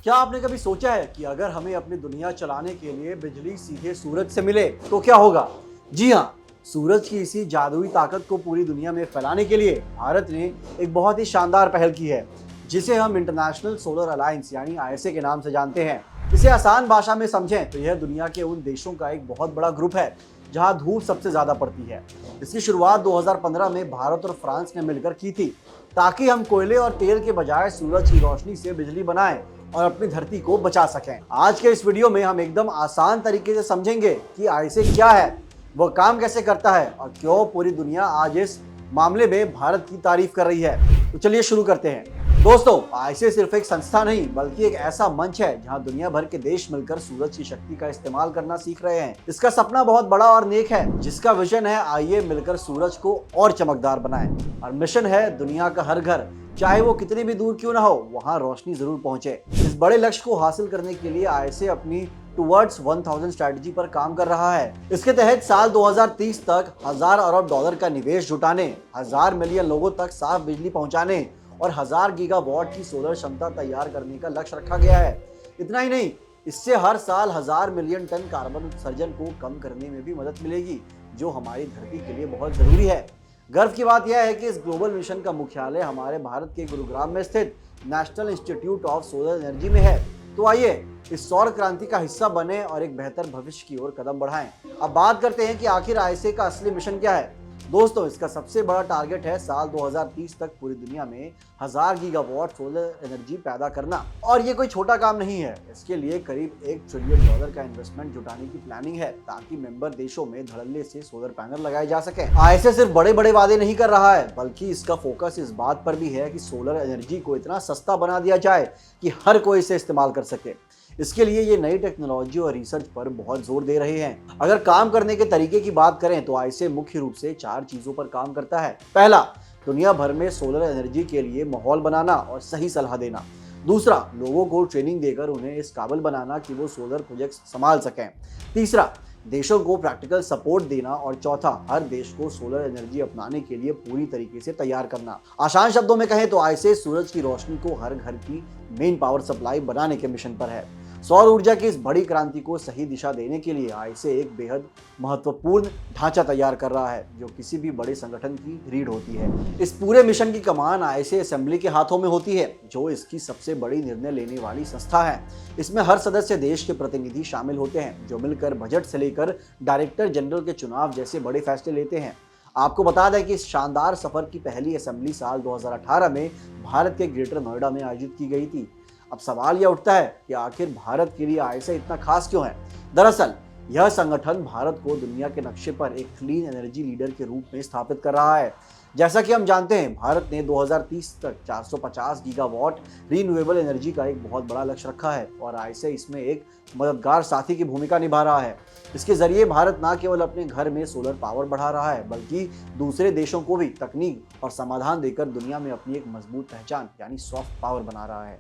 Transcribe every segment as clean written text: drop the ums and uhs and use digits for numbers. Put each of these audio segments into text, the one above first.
क्या आपने कभी सोचा है कि अगर हमें अपनी दुनिया चलाने के लिए बिजली सीधे सूरज से मिले तो क्या होगा? जी हाँ, सूरज की इसी जादुई ताकत को पूरी दुनिया में फैलाने के लिए भारत ने एक बहुत ही शानदार पहल की है, जिसे हम इंटरनेशनल सोलर अलायंस यानी आईएसए के नाम से जानते हैं। इसे आसान भाषा में समझें तो यह दुनिया के उन देशों का एक बहुत बड़ा ग्रुप है जहां धूप सबसे ज्यादा पड़ती है। इसकी शुरुआत 2015 में भारत और फ्रांस ने मिलकर की थी, ताकि हम कोयले और तेल के बजाय सूरज की रोशनी से बिजली बनाएं और अपनी धरती को बचा सकें। आज के इस वीडियो में हम एकदम आसान तरीके से समझेंगे कि आईएसए क्या है, वह काम कैसे करता है और क्यों पूरी दुनिया आज इस मामले में भारत की तारीफ कर रही है। तो चलिए शुरू करते हैं। दोस्तों, आईएसए सिर्फ एक संस्था नहीं बल्कि एक ऐसा मंच है जहां दुनिया भर के देश मिलकर सूरज की शक्ति का इस्तेमाल करना सीख रहे हैं। इसका सपना बहुत बड़ा और नेक है, जिसका विजन है आइए मिलकर सूरज को और चमकदार बनाएं। और मिशन है दुनिया का हर घर, चाहे वो कितनी भी दूर क्यों ना हो, वहां रोशनी जरूर पहुंचे। इस बड़े लक्ष्य को हासिल करने के लिए आईएसए अपनी टुवर्ड्स 1000 स्ट्रेटजी पर काम कर रहा है। इसके तहत साल 2030 तक 1000 अरब डॉलर का निवेश जुटाने, 1000 मिलियन लोगों तक साफ बिजली पहुंचाने और 1000 गीगावाट की सोलर क्षमता तैयार करने का लक्ष्य रखा गया है। इतना ही नहीं, इससे हर साल 1000 मिलियन टन कार्बन उत्सर्जन को कम करने में भी मदद मिलेगी, जो हमारी धरती के लिए बहुत जरूरी है। गर्व की बात यह है कि इस ग्लोबल मिशन का मुख्यालय हमारे भारत के गुरुग्राम में स्थित national institute of solar energy में है। तो आइए इस सौर क्रांति का हिस्सा बने और एक बेहतर भविष्य की ओर कदम बढ़ाएं। अब बात करते हैं कि आखिर आईएसए का असली मिशन क्या है। दोस्तों, इसका सबसे बड़ा टारगेट है साल 2030 तक पूरी दुनिया में 1000 गीगावाट सोलर एनर्जी पैदा करना। और ये कोई छोटा काम नहीं है। इसके लिए करीब $1 ट्रिलियन का इन्वेस्टमेंट जुटाने की प्लानिंग है, ताकि मेंबर देशों में धड़ल्ले से सोलर पैनल लगाए जा सके। आईएसए सिर्फ बड़े बड़े वादे नहीं कर रहा है, बल्कि इसका फोकस इस बात पर भी है कि सोलर एनर्जी को इतना सस्ता बना दिया जाए कि हर कोई इसे इस्तेमाल कर सके। इसके लिए ये नई टेक्नोलॉजी और रिसर्च पर बहुत जोर दे रहे हैं। अगर काम करने के तरीके की बात करें तो आईएसए मुख्य रूप से 4 चीजों पर काम करता है। पहला, दुनिया भर में सोलर एनर्जी के लिए माहौल बनाना और सही सलाह देना। दूसरा, लोगों को ट्रेनिंग देकर उन्हें इस काबिल बनाना कि वो सोलर प्रोजेक्ट्स संभाल सकें। तीसरा, देशों को प्रैक्टिकल सपोर्ट देना। और चौथा, हर देश को सोलर एनर्जी अपनाने के लिए पूरी तरीके से तैयार करना। आसान शब्दों में कहें तो आईएसए सूरज की रोशनी को हर घर की मेन पावर सप्लाई बनाने के मिशन पर है। सौर ऊर्जा की इस बड़ी क्रांति को सही दिशा देने के लिए आईएसए एक बेहद महत्वपूर्ण ढांचा तैयार कर रहा है, जो किसी भी बड़े संगठन की रीढ़ होती है। इस पूरे मिशन की कमान आईएसए असेंबली के हाथों में होती है, जो इसकी सबसे बड़ी निर्णय लेने वाली संस्था है। इसमें हर सदस्य देश के प्रतिनिधि शामिल होते हैं, जो मिलकर बजट से लेकर डायरेक्टर जनरल के चुनाव जैसे बड़े फैसले लेते हैं। आपको बता दें कि इस शानदार सफर की पहली असेंबली साल 2018 में भारत के ग्रेटर नोएडा में आयोजित की गई थी। अब सवाल यह उठता है कि आखिर भारत के लिए आईएसए इतना खास क्यों है? दरअसल यह संगठन भारत को दुनिया के नक्शे पर एक क्लीन एनर्जी लीडर के रूप में स्थापित कर रहा है। जैसा कि हम जानते हैं, भारत ने 2030 तक 450 गीगावाट रीन्यूएबल एनर्जी का एक बहुत बड़ा लक्ष्य रखा है और आईएसए इसमें एक मददगार साथी की भूमिका निभा रहा है। इसके जरिए भारत न केवल अपने घर में सोलर पावर बढ़ा रहा है, बल्कि दूसरे देशों को भी तकनीक और समाधान देकर दुनिया में अपनी एक मजबूत पहचान यानी सॉफ्ट पावर बना रहा है।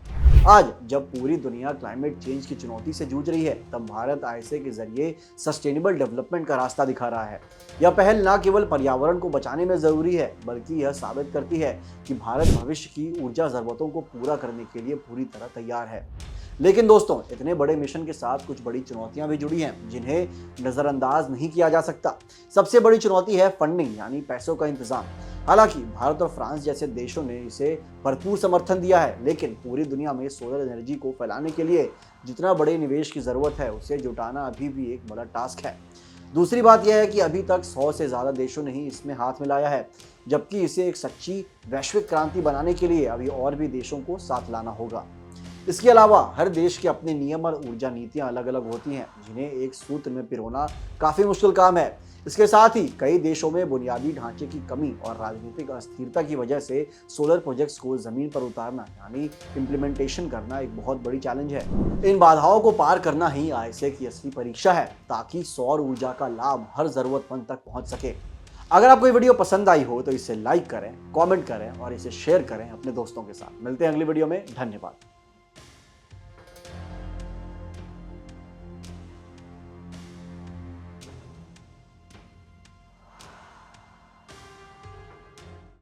आज जब पूरी दुनिया क्लाइमेट चेंज की चुनौती से जूझ रही है, तब भारत आईएसए के जरिए सस्टेनेबल डेवलपमेंट का रास्ता दिखा रहा है। यह पहल न केवल पर्यावरण को बचाने में जरूरी है, बल्कि यह साबित करती है कि भारत भविष्य की ऊर्जा जरूरतों को पूरा करने के लिए पूरी तरह तैयार है। लेकिन दोस्तों, इतने बड़े मिशन के साथ कुछ बड़ी चुनौतियां भी जुड़ी हैं, जिन्हें नजरअंदाज नहीं किया जा सकता। सबसे बड़ी चुनौती है फंडिंग यानी पैसों का इंतजाम। हालांकि भारत और फ्रांस जैसे देशों ने इसे भरपूर समर्थन दिया है, लेकिन पूरी दुनिया में सोलर एनर्जी को फैलाने के लिए जितना बड़े निवेश की जरूरत है, उसे जुटाना अभी भी एक बड़ा टास्क है। दूसरी बात यह है कि अभी तक 100 से ज्यादा देशों ने ही इसमें हाथ मिलाया है, जबकि इसे एक सच्ची वैश्विक क्रांति बनाने के लिए अभी और भी देशों को साथ लाना होगा। इसके अलावा हर देश के अपने नियम और ऊर्जा नीतियां अलग अलग होती हैं, जिन्हें एक सूत्र में पिरोना काफी मुश्किल काम है। इसके साथ ही कई देशों में बुनियादी ढांचे की कमी और राजनीतिक अस्थिरता की वजह से सोलर प्रोजेक्ट्स को जमीन पर उतारना यानी इम्प्लीमेंटेशन करना एक बहुत बड़ी चैलेंज है। इन बाधाओं को पार करना ही आईएसए की असली परीक्षा है, ताकि सौर ऊर्जा का लाभ हर जरूरतमंद तक पहुंच सके। अगर आपको ये वीडियो पसंद आई हो तो इसे लाइक करें, कमेंट करें और इसे शेयर करें अपने दोस्तों के साथ। मिलते हैं अगली वीडियो में। धन्यवाद।